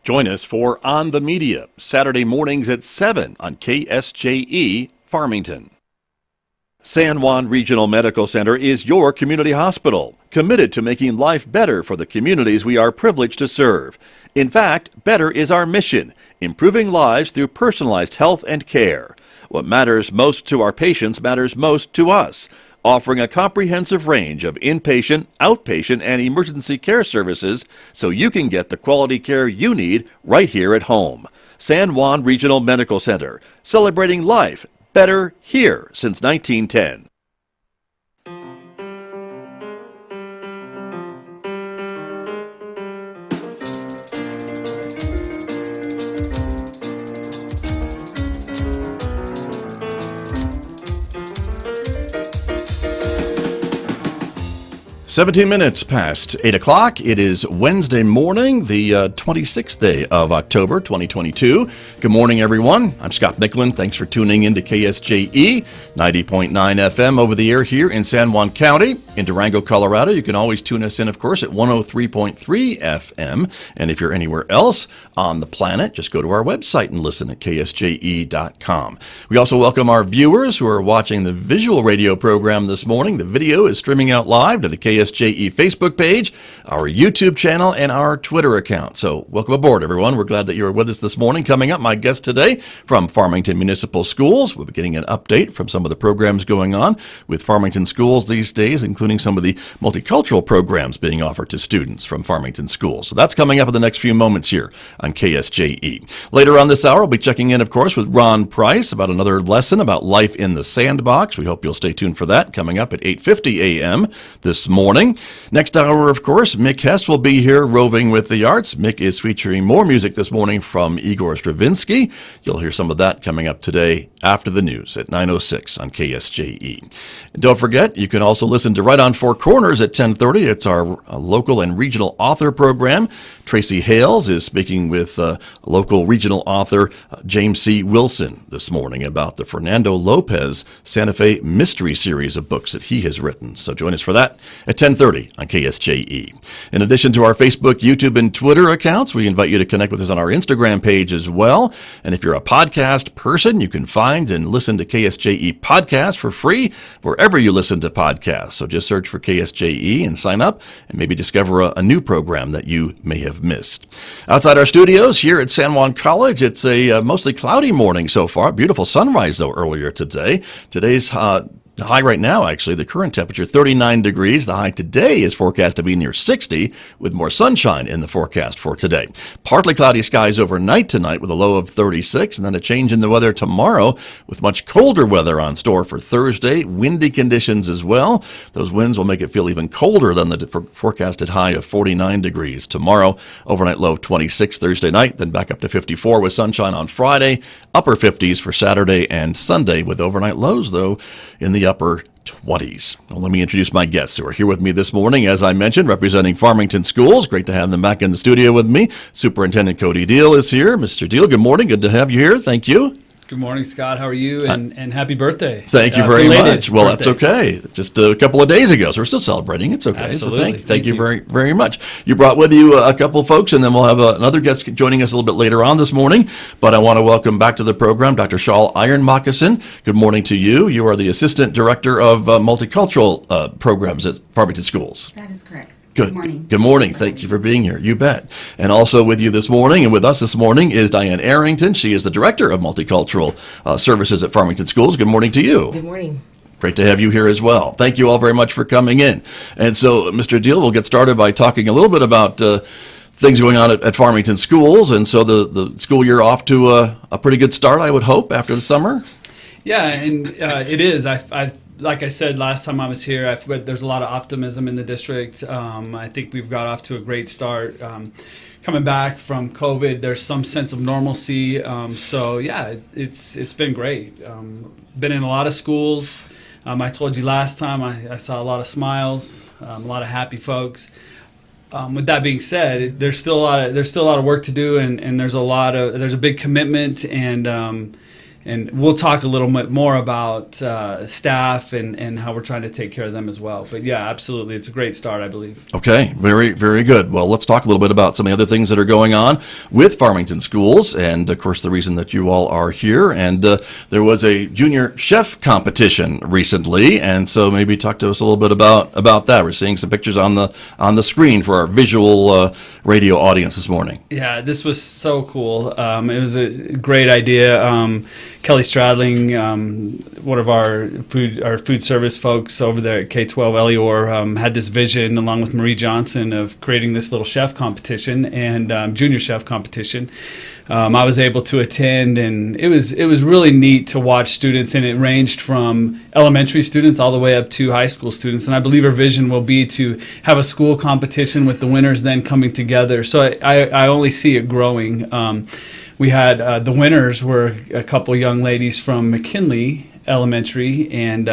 Join us for On the Media, Saturday mornings at 7 on KSJE Farmington. San Juan Regional Medical Center is your community hospital, committed to making life better for the communities we are privileged to serve. In fact, better is our mission, improving lives through personalized health and care. What matters most to our patients matters most to us, offering a comprehensive range of inpatient, outpatient, and emergency care services so you can get the quality care you need right here at home. San Juan Regional Medical Center, celebrating life better here since 1910. "17 minutes past 8 o'clock. It is Wednesday morning, the 26th day of October, 2022. Good morning, everyone. I'm Scott Michlin. Thanks for tuning in to KSJE 90.9 FM over the air here in San Juan County. In Durango, Colorado, you can always tune us in, of course, at 103.3 FM. And if you're anywhere else on the planet, just go to our website and listen at ksje.com. We also welcome our viewers who are watching the visual radio program this morning. The video is streaming out live to the KSJE Facebook page, our YouTube channel, and our Twitter account. So welcome aboard, everyone. We're glad that you're with us this morning. Coming up, my guest today from Farmington Municipal Schools. We'll be getting an update from some of the programs going on with Farmington Schools these days, including some of the multicultural programs being offered to students from Farmington Schools. So that's coming up in the next few moments here on KSJE. Later on this hour, we'll be checking in, of course, with Ron Price about another lesson about life in the sandbox. We hope you'll stay tuned for that, coming up at 8:50 a.m. this morning. Next hour, of course, Mick Hess will be here roving with the arts. Mick is featuring more music this morning from Igor Stravinsky. You'll hear some of that coming up today after the news at 9:06 on KSJE. And don't forget, you can also listen to Right on Four Corners at 10:30. It's our local and regional author program. Tracy Hales is speaking with local regional author James C. Wilson this morning about the Fernando Lopez Santa Fe Mystery Series of books that he has written. So join us for that at 10:30 on KSJE. In addition to our Facebook, YouTube, and Twitter accounts, we invite you to connect with us on our Instagram page as well. And if you're a podcast person, you can find and listen to KSJE podcasts for free wherever you listen to podcasts. So just search for KSJE and sign up and maybe discover a new program that you may have missed. Outside our studios here at San Juan College, it's a mostly cloudy morning so far. Beautiful sunrise, though, earlier today. Today's high right now, actually, the current temperature, 39 degrees. The high today is forecast to be near 60, with more sunshine in the forecast for today. Partly cloudy skies overnight tonight with a low of 36, and then a change in the weather tomorrow with much colder weather on store for Thursday. Windy conditions as well. Those winds will make it feel even colder than the forecasted high of 49 degrees tomorrow. Overnight low of 26 Thursday night, then back up to 54 with sunshine on Friday. Upper 50s for Saturday and Sunday, with overnight lows, though, in the upper 20s. Well, let me introduce my guests who are here with me this morning, as I mentioned, representing Farmington Schools. Great to have them back in the studio with me. Superintendent Cody Deal is here. Mr. Deal, good morning. Good to have you here. Thank you. Good morning, Scott. How are you? And happy birthday. Thank you very much. Well, that's okay. Just a couple of days ago, so we're still celebrating. It's okay. Absolutely. So thank you very, very much. You brought with you a couple of folks, and then we'll have another guest joining us a little bit later on this morning. But I want to welcome back to the program Dr. Shaul Iron-Moccasin. Good morning to you. You are the Assistant Director of Multicultural Programs at Farmington Schools. That is correct. Good morning. Good morning. Thank you for being here. You bet. And also with you this morning and with us this morning is Diane Arrington. She is the Director of Multicultural Services at Farmington Schools. Good morning to you. Good morning. Great to have you here as well. Thank you all very much for coming in. And so, Mr. Deal, we'll get started by talking a little bit about things going on at Farmington Schools. And so the school year off to a pretty good start, I would hope, after the summer. Yeah, and it is. Like I said last time I was here, there's a lot of optimism in the district. I think we've got off to a great start. Coming back from COVID, there's some sense of normalcy. So yeah, it's been great. Been in a lot of schools. I told you last time I saw a lot of smiles, a lot of happy folks. With that being said, there's still a lot of work to do, and there's a big commitment and and we'll talk a little bit more about staff and how we're trying to take care of them as well. But yeah, absolutely, it's a great start, I believe. Okay, very, very good. Well, let's talk a little bit about some of the other things that are going on with Farmington Schools, and of course the reason that you all are here. And there was a junior chef competition recently, and so maybe talk to us a little bit about that. We're seeing some pictures on the screen for our visual radio audience this morning. Yeah, this was so cool. It was a great idea. Kelly Stradling, one of our food service folks over there at K-12 Elior, had this vision along with Marie Johnson of creating this little chef competition and junior chef competition. I was able to attend, and it was really neat to watch students, and it ranged from elementary students all the way up to high school students. And I believe our vision will be to have a school competition with the winners then coming together. So I only see it growing. We had the winners were a couple young ladies from McKinley Elementary, and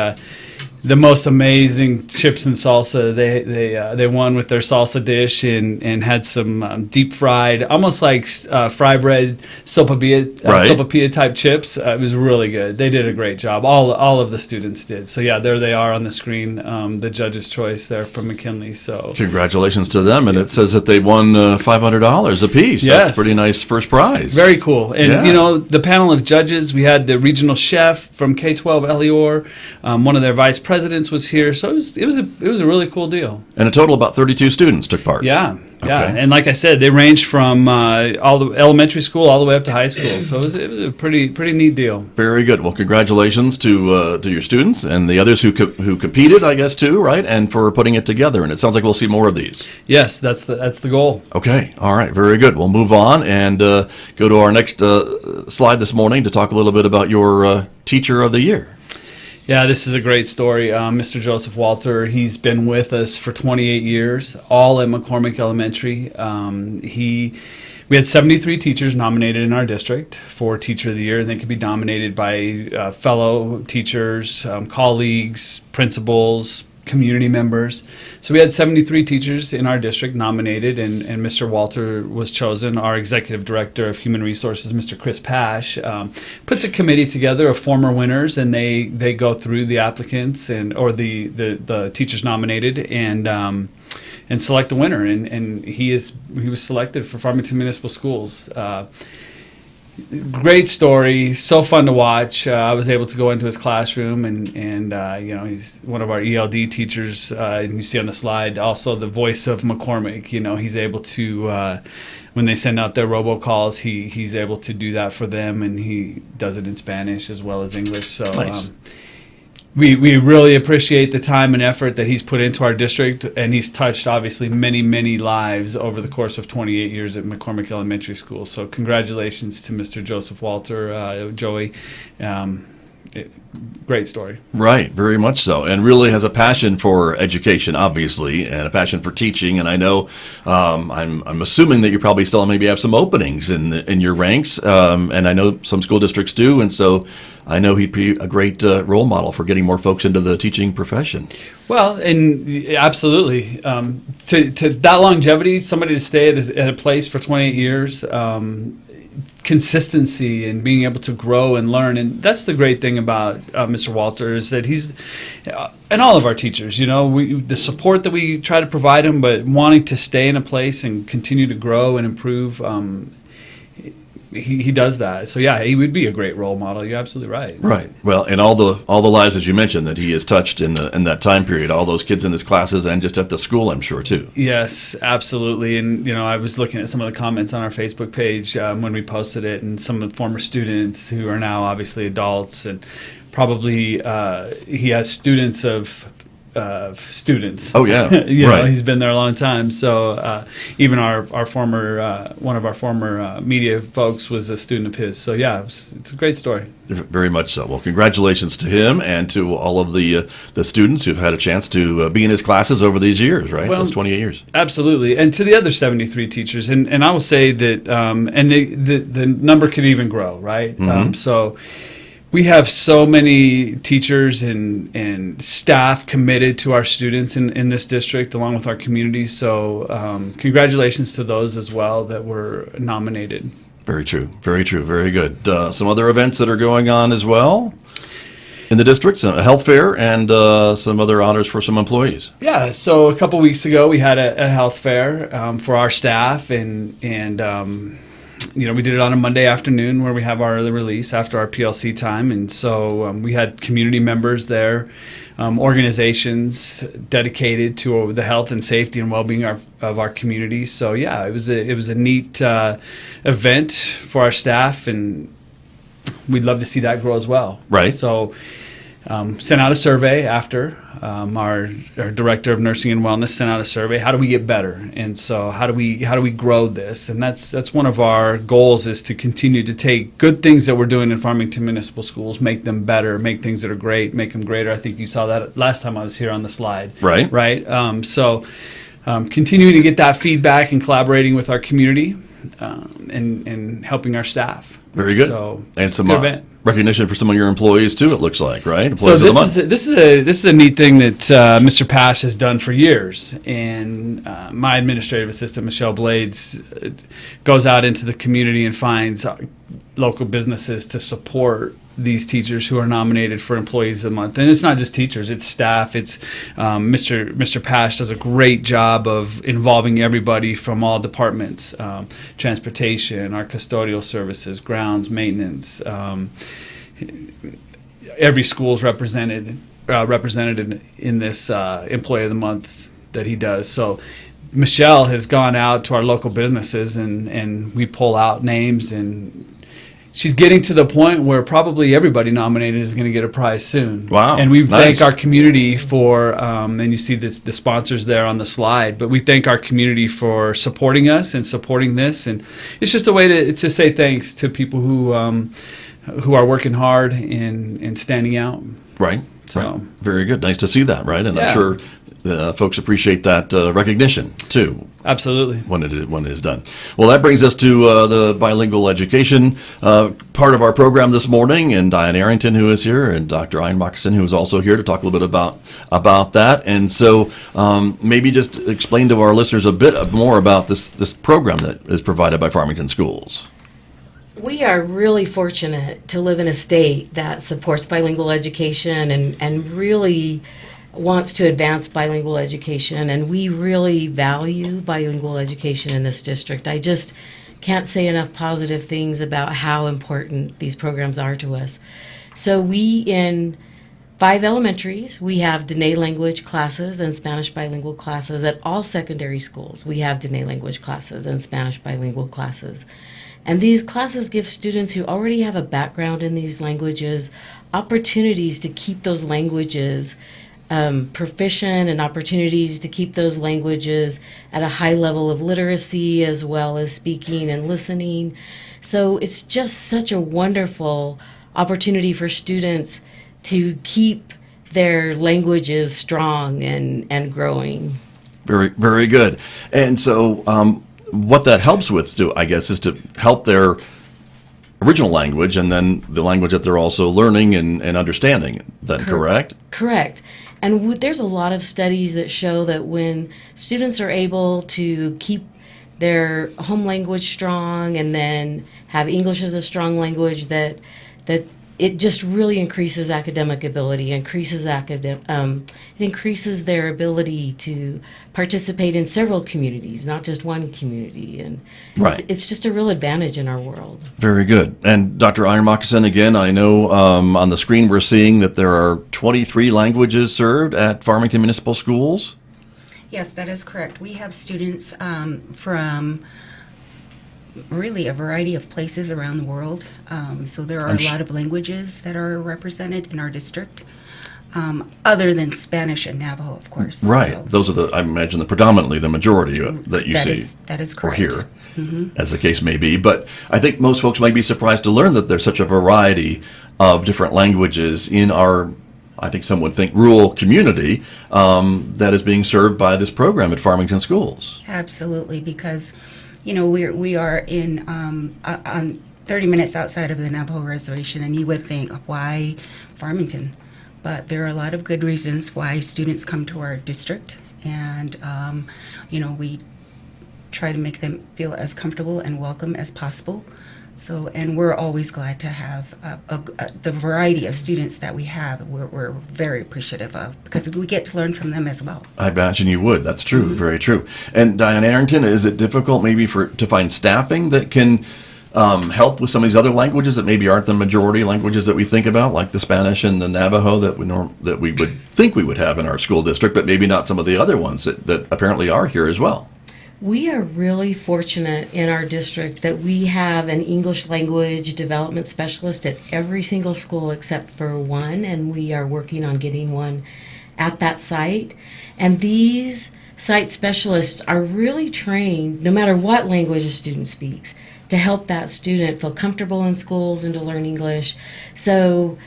the most amazing chips and salsa. They won with their salsa dish and had some deep fried, almost like fry bread sopapilla type chips. It was really good. They did a great job. All of the students did. So yeah, there they are on the screen, the judge's choice there from McKinley. So congratulations to them, and it says that they won $500 apiece. Yes. That's pretty nice first prize. Very cool. And you know, the panel of judges, we had the regional chef from K-12 Elior, one of their vice presidents was here, so it was a really cool deal. And a total of about 32 students took part. Yeah, yeah. Okay. And like I said, they ranged from all the elementary school all the way up to high school. So it was a pretty neat deal. Very good. Well, congratulations to your students and the others who competed, I guess, too, right? And for putting it together. And it sounds like we'll see more of these. Yes, that's the goal. Okay. All right. Very good. We'll move on and go to our next slide this morning to talk a little bit about your Teacher of the Year. Yeah, this is a great story. Mr. Joseph Walter, he's been with us for 28 years, all at McCormick Elementary. We had 73 teachers nominated in our district for Teacher of the Year, and they could be nominated by fellow teachers, colleagues, principals, community members. So we had 73 teachers in our district nominated, and Mr. Walter was chosen. Our Executive Director of Human Resources, Mr. Chris Pash, puts a committee together of former winners, and they go through the applicants or the teachers nominated and select a winner. And he was selected for Farmington Municipal Schools. Great story, so fun to watch. I was able to go into his classroom, and you know, he's one of our ELD teachers. And you see on the slide also the voice of McCormick. You know, he's able to when they send out their robocalls, he's able to do that for them, and he does it in Spanish as well as English. So. Nice. We really appreciate the time and effort that he's put into our district, and he's touched obviously many lives over the course of 28 years at McCormick Elementary School. So congratulations to Mr. Joseph Walter, Joey. Great story. Right, very much so, and really has a passion for education, obviously, and a passion for teaching. And I know, I'm assuming that you probably still maybe have some openings in your ranks, and I know some school districts do, and so I know he'd be a great role model for getting more folks into the teaching profession. Well, and absolutely, to that longevity, somebody to stay at a place for 28 years. Consistency and being able to grow and learn, and that's the great thing about Mr. Walter, is that he's and all of our teachers, you know, the support that we try to provide them, but wanting to stay in a place and continue to grow and improve. He does that. So yeah, he would be a great role model. You're absolutely right. Right. Well, and all the lives that you mentioned that he has touched in that time period, all those kids in his classes and just at the school, I'm sure too. Yes, absolutely. And you know, I was looking at some of the comments on our Facebook page when we posted it, and some of the former students who are now obviously adults, and probably he has students of students. Oh yeah, you right. know, he's been there a long time. So even our former one of our former media folks was a student of his. So yeah, it's a great story. Very much so. Well, congratulations to him and to all of the students who've had a chance to be in his classes over these years, right? Well, those 28 years. Absolutely, and to the other 73 teachers, and I will say that, and the number could even grow, right? Mm-hmm. So. We have so many teachers and staff committed to our students in this district, along with our community. So congratulations to those as well that were nominated. Very true. Very true. Very good. Some other events that are going on as well in the district, a health fair, and some other honors for some employees. Yeah, so a couple weeks ago we had a health fair for our staff, and we did it on a Monday afternoon where we have our early release after our PLC time, and so we had community members there, organizations dedicated to the health and safety and well-being of our community. So yeah, it was a neat event for our staff, and we'd love to see that grow as well. Right. So sent out a survey after. Our director of nursing and wellness sent out a survey. How do we get better? And so how do we grow this? And that's one of our goals, is to continue to take good things that we're doing in Farmington Municipal Schools, make them better, make things that are great, make them greater. I think you saw that last time I was here on the slide. Right. Right. Continuing to get that feedback and collaborating with our community and helping our staff. Very good. So, and some good event. recognition for some of your employees too, it looks like, right? So Employees of the month. this is a neat thing that Mr. Pash has done for years, and my administrative assistant Michelle Blades goes out into the community and finds local businesses to support these teachers who are nominated for Employees of the Month. And it's not just teachers, it's staff. It's Mr. Pash does a great job of involving everybody from all departments, transportation, our custodial services, grounds, maintenance. Every school is represented in this Employee of the Month that he does. So Michelle has gone out to our local businesses, and we pull out names, and she's getting to the point where probably everybody nominated is going to get a prize soon. Wow. And we nice. thank our community for, and you see the sponsors there on the slide, but we thank our community for supporting us and supporting this. And it's just a way to say thanks to people who are working hard and standing out. Right. So. Right. Very good. Nice to see that, right? And Yeah. I'm sure folks appreciate that recognition too. Absolutely. When it is done. Well, that brings us to the bilingual education part of our program this morning, and Diane Arrington, who is here, and Dr. Ian Moccasin, who is also here to talk a little bit about that. And so maybe just explain to our listeners a bit more about this program that is provided by Farmington Schools. We are really fortunate to live in a state that supports bilingual education and really wants to advance bilingual education, and we really value bilingual education in this district. I just can't say enough positive things about how important these programs are to us. So we, in 5 elementaries, we have Diné language classes and Spanish bilingual classes. At all secondary schools, we have Diné language classes and Spanish bilingual classes. And these classes give students who already have a background in these languages opportunities to keep those languages proficient, and opportunities to keep those languages at a high level of literacy, as well as speaking and listening. So it's just such a wonderful opportunity for students to keep their languages strong and growing. Very, very good. And so what that helps with, I guess, is to help their original language and then the language that they're also learning and understanding. Is that correct? Correct. And there's a lot of studies that show that when students are able to keep their home language strong and then have English as a strong language, that it just really increases academic ability, it increases their ability to participate in several communities, not just one community. And right. It's just a real advantage in our world. Very good. And Dr. Iron Moccasin, again, I know on the screen we're seeing that there are 23 languages served at Farmington Municipal Schools. Yes, that is correct. We have students from really a variety of places around the world. So there are a lot of languages that are represented in our district, other than Spanish and Navajo, of course. Right. So those are I imagine, predominantly the majority that you see. That is or correct. hear, as the case may be. But I think most folks might be surprised to learn that there's such a variety of different languages in our, I think some would think, rural community that is being served by this program at Farmington Schools. Absolutely, because we are in on 30 minutes outside of the Navajo Reservation, and you would think, why Farmington? But there are a lot of good reasons why students come to our district, and we try to make them feel as comfortable and welcome as possible. So, and we're always glad to have the variety of students that we have. We're very appreciative of, because we get to learn from them as well. I imagine you would. That's true. Very true. And Diane Arrington, is it difficult maybe to find staffing that can help with some of these other languages that maybe aren't the majority languages that we think about, like the Spanish and the Navajo that we would think we would have in our school district, but maybe not some of the other ones that apparently are here as well? We are really fortunate in our district that we have an English language development specialist at every single school except for one, and we are working on getting one at that site. And these site specialists are really trained, no matter what language a student speaks, to help that student feel comfortable in schools and to learn English. So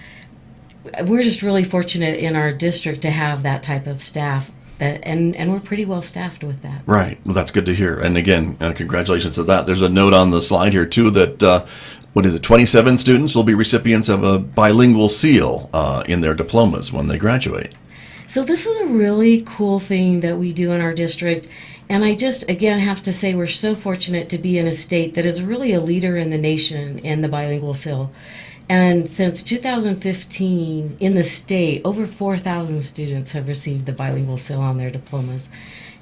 we're just really fortunate in our district to have that type of staff. And we're pretty well staffed with that. Right. Well, that's good to hear. And again, congratulations to that. There's a note on the slide here, too, that, 27 students will be recipients of a bilingual seal in their diplomas when they graduate. So this is a really cool thing that we do in our district. And I just, again, have to say we're so fortunate to be in a state that is really a leader in the nation in the bilingual seal. And since 2015, in the state, over 4,000 students have received the bilingual seal on their diplomas.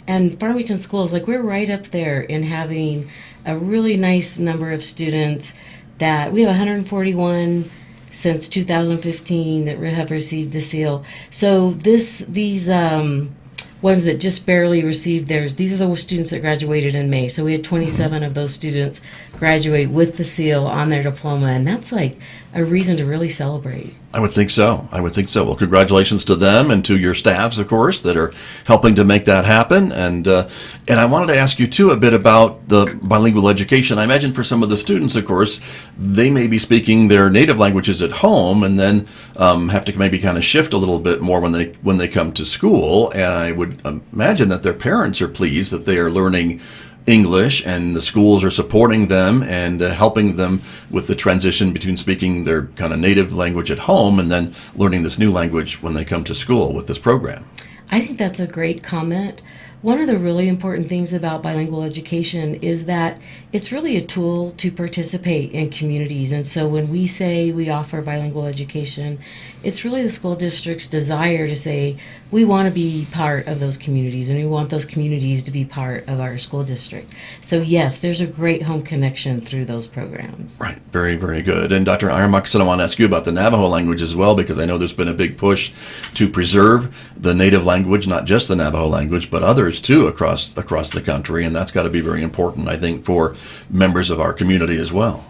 And Farmington Schools, we're right up there in having a really nice number of students that we have 141 since 2015 that have received the seal. So these ones that just barely received theirs, these are the students that graduated in May. So we had 27 of those students graduate with the seal on their diploma, and that's like a reason to really celebrate. I would think so. Well, congratulations to them and to your staffs, of course, that are helping to make that happen. And I wanted to ask you, too, a bit about the bilingual education. I imagine for some of the students, of course, they may be speaking their native languages at home and then have to maybe kind of shift a little bit more when they come to school. And I would imagine that their parents are pleased that they are learning English, and the schools are supporting them and helping them with the transition between speaking their kind of native language at home and then learning this new language when they come to school with this program. I think that's a great comment. One of the really important things about bilingual education is that it's really a tool to participate in communities. And so when we say we offer bilingual education, it's really the school district's desire to say we want to be part of those communities and we want those communities to be part of our school district. So yes, there's a great home connection through those programs. Right. Very, very good. And Dr. Ironmuckson, I want to ask you about the Navajo language as well, because I know there's been a big push to preserve the native language, not just the Navajo language, but others too across the country. And that's got to be very important, I think, for members of our community as well.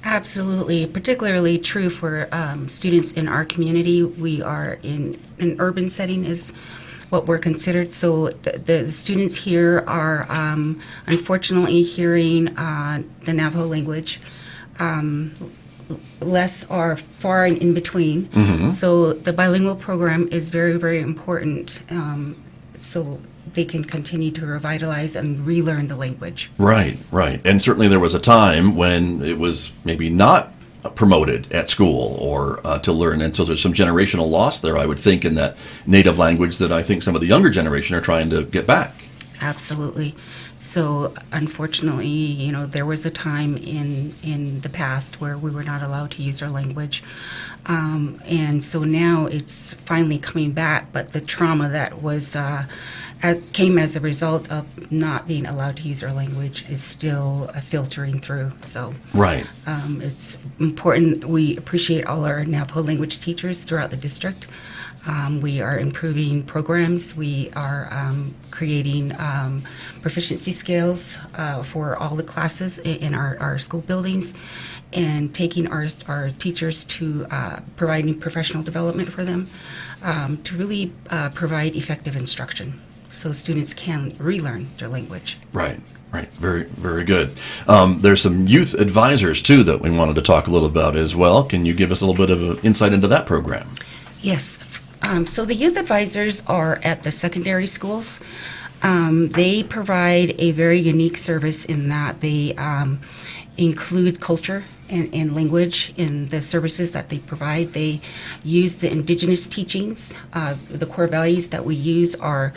Absolutely, particularly true for students in our community. We are in an urban setting is what we're considered. So the students here are unfortunately hearing the Navajo language less or far and in between. Mm-hmm. So the bilingual program is very, very important. So they can continue to revitalize and relearn the language. Right. And certainly there was a time when it was maybe not promoted at school or to learn. And so there's some generational loss there, I would think, in that native language that I think some of the younger generation are trying to get back. Absolutely. So unfortunately, there was a time in the past where we were not allowed to use our language. And so now it's finally coming back, but the trauma that was came as a result of not being allowed to use our language is still filtering through. So right. It's important. We appreciate all our Navajo language teachers throughout the district. We are improving programs. We are creating proficiency scales for all the classes in our school buildings, and taking our teachers to providing professional development for them to really provide effective instruction so students can relearn their language. Right. Very, very good. There's some youth advisors, too, that we wanted to talk a little about as well. Can you give us a little bit of an insight into that program? Yes. So the youth advisors are at the secondary schools. They provide a very unique service in that they include culture and language in the services that they provide. They use the indigenous teachings. The core values that we use are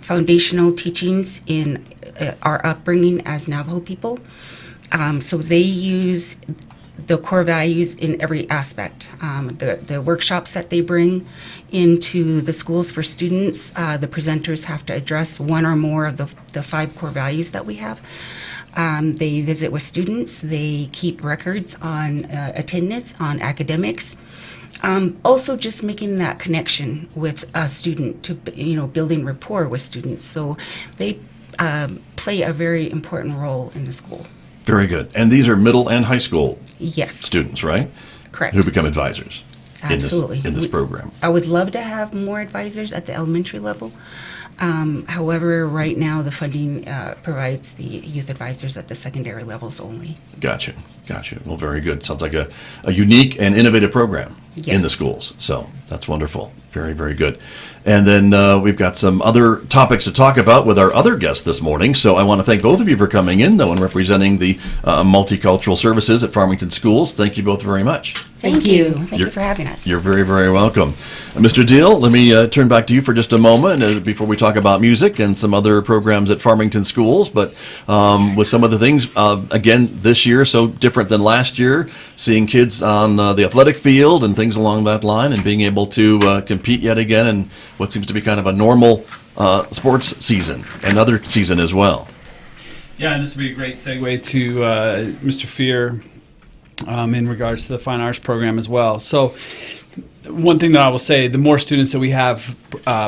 foundational teachings in our upbringing as Navajo people. So they use the core values in every aspect. The workshops that they bring into the schools for students, the presenters have to address one or more of the 5 core values that we have. They visit with students. They keep records on attendance, on academics. Also, just making that connection with a student to, building rapport with students. So they play a very important role in the school. Very good. And these are middle and high school Yes. students, right? Correct. Who become advisors Absolutely. in this program. I would love to have more advisors at the elementary level. However, right now the funding provides the youth advisors at the secondary levels only. Gotcha. Well, very good. Sounds like a unique and innovative program in the Yes. schools. So that's wonderful. Very, very good. And then we've got some other topics to talk about with our other guests this morning. So I want to thank both of you for coming in, though, and representing the multicultural services at Farmington Schools. Thank you both very much. Thank you. Thank you for having us. You're very, very welcome. Mr. Deal, let me turn back to you for just a moment before we talk about music and some other programs at Farmington Schools. But with some of the things, again, this year, so different than last year, seeing kids on the athletic field and things along that line and being able to compete yet again in what seems to be kind of a normal sports season, another season as well. Yeah, and this would be a great segue to Mr. Fear in regards to the Fine Arts program as well. So one thing that I will say, the more students that we have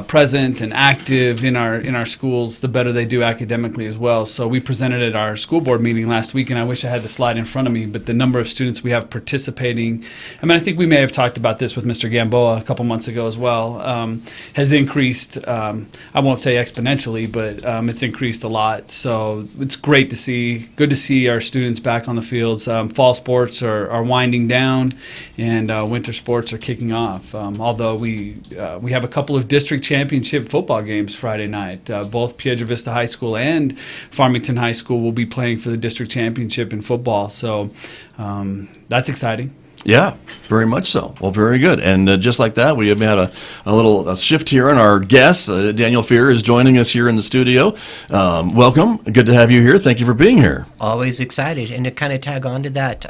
present and active in our schools, the better they do academically as well. So we presented at our school board meeting last week, and I wish I had the slide in front of me, but the number of students we have participating, I think we may have talked about this with Mr. Gamboa a couple months ago as well, has increased, I won't say exponentially, but it's increased a lot. So it's great to see, good to see our students back on the fields. Fall sports are winding down, and winter sports are kicking off. Although we have a couple of district championship football games Friday night. Both Piedra Vista High School and Farmington High School will be playing for the district championship in football. So that's exciting. Yeah, very much so. Well, very good. And just like that, we have had a little shift here in our guests. Daniel Fear is joining us here in the studio. Welcome. Good to have you here. Thank you for being here. Always excited. And to kind of tag on to that,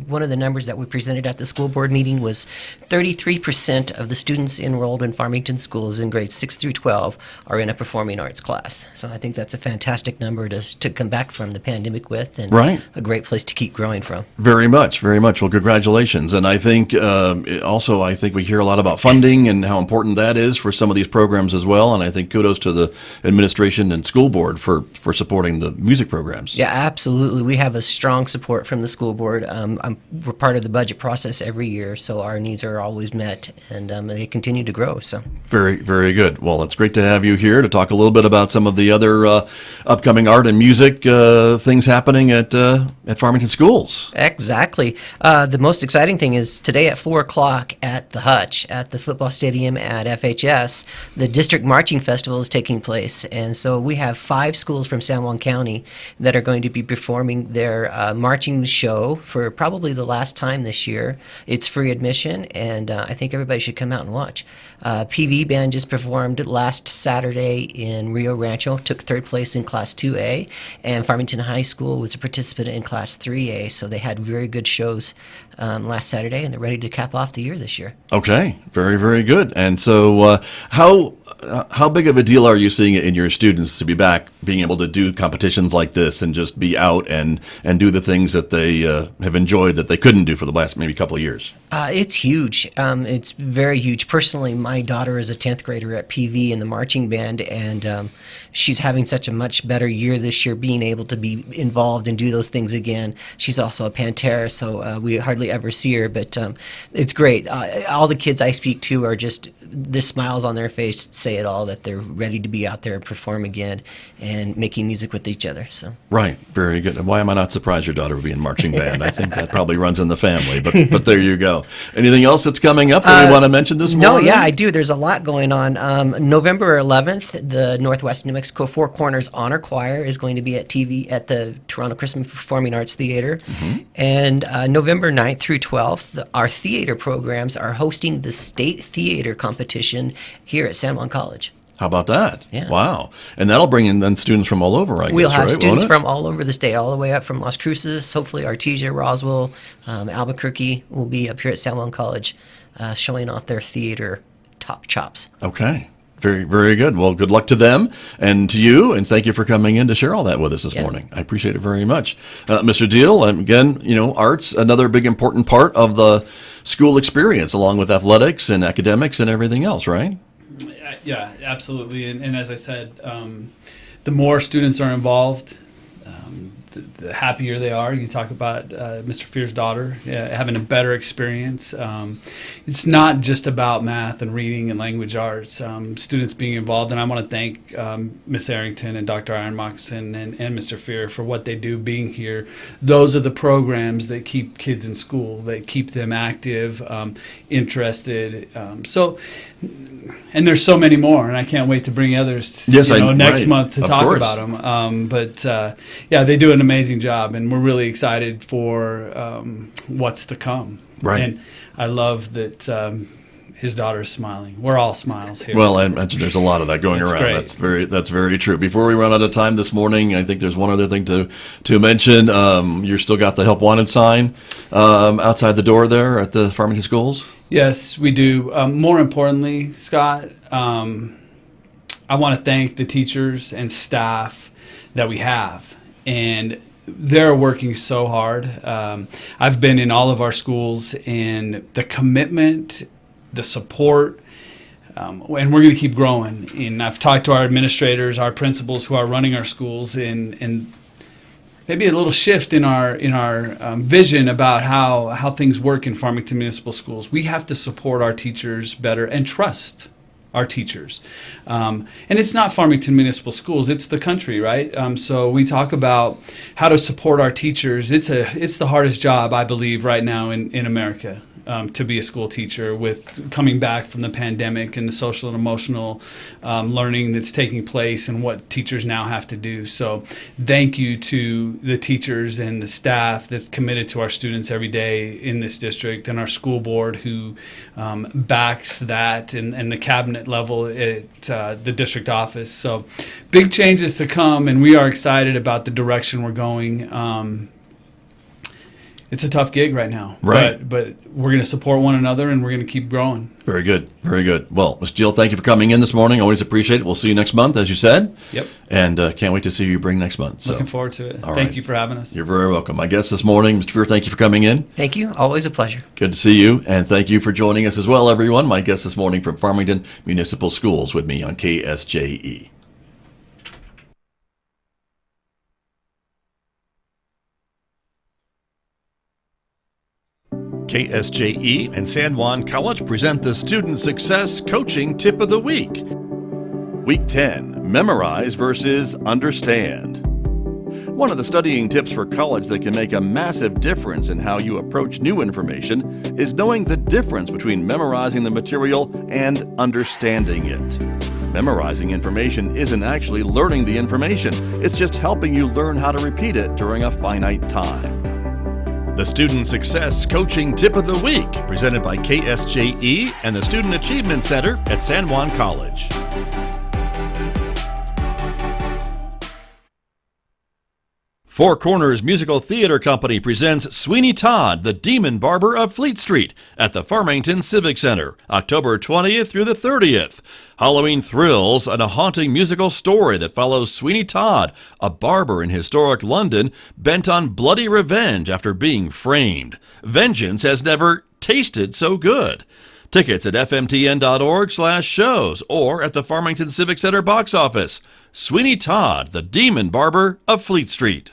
one of the numbers that we presented at the school board meeting was 33% of the students enrolled in Farmington schools in grades 6 through 12 are in a performing arts class. So I think that's a fantastic number to come back from the pandemic with, and right. A great place to keep growing from. Very much, very much. Well, congratulations. And I think I think we hear a lot about funding and how important that is for some of these programs as well. And I think kudos to the administration and school board for supporting the music programs. Yeah, absolutely. We have a strong support from the school board. We're part of the budget process every year, so our needs are always met, and they continue to grow. So very, very good. Well, it's great to have you here to talk a little bit about some of the other upcoming art and music things happening at Farmington Schools. Exactly. The most exciting thing is today at 4 o'clock at the Hutch, at the football stadium at FHS, the District Marching Festival is taking place. And so we have 5 schools from San Juan County that are going to be performing their marching show for probably the last time this year. It's free admission, and I think everybody should come out and watch. PV Band just performed last Saturday in Rio Rancho, took 3rd place in Class 2A, and Farmington High School was a participant in Class 3A, so they had very good shows last Saturday, and they're ready to cap off the year this year. Okay, very, very good. And so how big of a deal are you seeing it in your students to be back, being able to do competitions like this and just be out and do the things that they have enjoyed that they couldn't do for the last maybe couple of years? It's huge. It's very huge. Personally, my daughter is a 10th grader at PV in the marching band, and she's having such a much better year this year, being able to be involved and do those things again. She's also a Pantera, so we hardly ever see her, but it's great. All the kids I speak to are just, the smiles on their face say it all, that they're ready to be out there and perform again and making music with each other. So right, very good. And why am I not surprised your daughter would be in marching band? I think that probably runs in the family, but there you go. Anything else that's coming up that we want to mention this morning? No, yeah, I do. There's a lot going on. November 11th, the Northwest New Mexico Four Corners Honor Choir is going to be at the Toronto Christmas Performing Arts Theater. Mm-hmm. And November 9th through 12th, our theater programs are hosting the State Theater Competition here at San Juan College. How about that? Yeah. Wow. And that'll bring in then students from all over, I We'll guess, have right? students Won't it? from all over the state, all the way up from Las Cruces, hopefully Artesia, Roswell, Albuquerque will be up here at San Juan College showing off their theater top chops. Okay. Very, very good. Well, good luck to them and to you, and thank you for coming in to share all that with us this morning. I appreciate it very much. Mr. Deal, again, art's another big important part of the school experience, along with athletics and academics and everything else, right? Yeah, absolutely. And as I said, the more students are involved, the happier they are. You talk about Mr. Fear's daughter having a better experience. It's not just about math and reading and language arts. Students being involved, and I want to thank Miss Arrington and Dr. Ironmoxen and Mr. Fear for what they do being here. Those are the programs that keep kids in school, that keep them active, interested. And there's so many more, and I can't wait to bring others next month to talk about them. But they do an amazing job, and we're really excited for what's to come. Right. And I love that his daughter's smiling. We're all smiles here. Well, I mentioned there's a lot of that going That's around. great. That's very true. Before we run out of time this morning, I think there's one other thing to mention. You still got the Help Wanted sign outside the door there at the Farmington schools? Yes, we do. More importantly, Scott, I want to thank the teachers and staff that we have. And they're working so hard. I've been in all of our schools, and the commitment, the support, and we're going to keep growing. And I've talked to our administrators, our principals who are running our schools, and maybe a little shift in our vision about how things work in Farmington Municipal Schools. We have to support our teachers better and trust our teachers. And it's not Farmington Municipal Schools, it's the country, right? So we talk about how to support our teachers. It's the hardest job, I believe, right now in America. To be a school teacher, with coming back from the pandemic and the social and emotional learning that's taking place and what teachers now have to do. So thank you to the teachers and the staff that's committed to our students every day in this district, and our school board who backs that, and the cabinet level at the district office. So big changes to come, and we are excited about the direction we're going. It's a tough gig right now, right? But we're going to support one another, and we're going to keep growing. Very good, very good. Well, Ms. Jill, thank you for coming in this morning. Always appreciate it. We'll see you next month, as you said. Yep. And can't wait to see you bring next month. Looking forward to it. Thank you for having us. You're very welcome. My guest this morning, Mr. Fear, thank you for coming in. Thank you. Always a pleasure. Good to see you, and thank you for joining us as well, everyone. My guest this morning from Farmington Municipal Schools with me on KSJE. KSJE and San Juan College present the Student Success Coaching Tip of the Week. Week 10, Memorize versus Understand. One of the studying tips for college that can make a massive difference in how you approach new information is knowing the difference between memorizing the material and understanding it. Memorizing information isn't actually learning the information, it's just helping you learn how to repeat it during a finite time. The Student Success Coaching Tip of the Week, presented by KSJE and the Student Achievement Center at San Juan College. Four Corners Musical Theater Company presents Sweeney Todd, the Demon Barber of Fleet Street at the Farmington Civic Center, October 20th through the 30th. Halloween thrills and a haunting musical story that follows Sweeney Todd, a barber in historic London, bent on bloody revenge after being framed. Vengeance has never tasted so good. Tickets at fmtn.org/shows or at the Farmington Civic Center box office. Sweeney Todd, the Demon Barber of Fleet Street.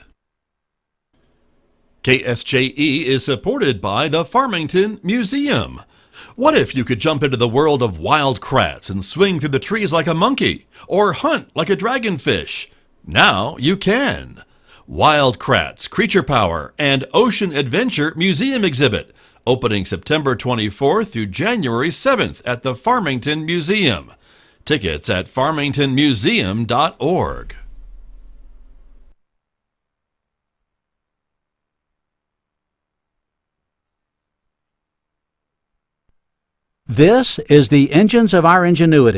KSJE is supported by the Farmington Museum. What if you could jump into the world of wild kratts and swing through the trees like a monkey, or hunt like a dragonfish? Now you can. Wild Kratts, Creature Power, and Ocean Adventure Museum Exhibit, opening September 24th through January 7th at the Farmington Museum. Tickets at farmingtonmuseum.org. This is the Engines of Our Ingenuity.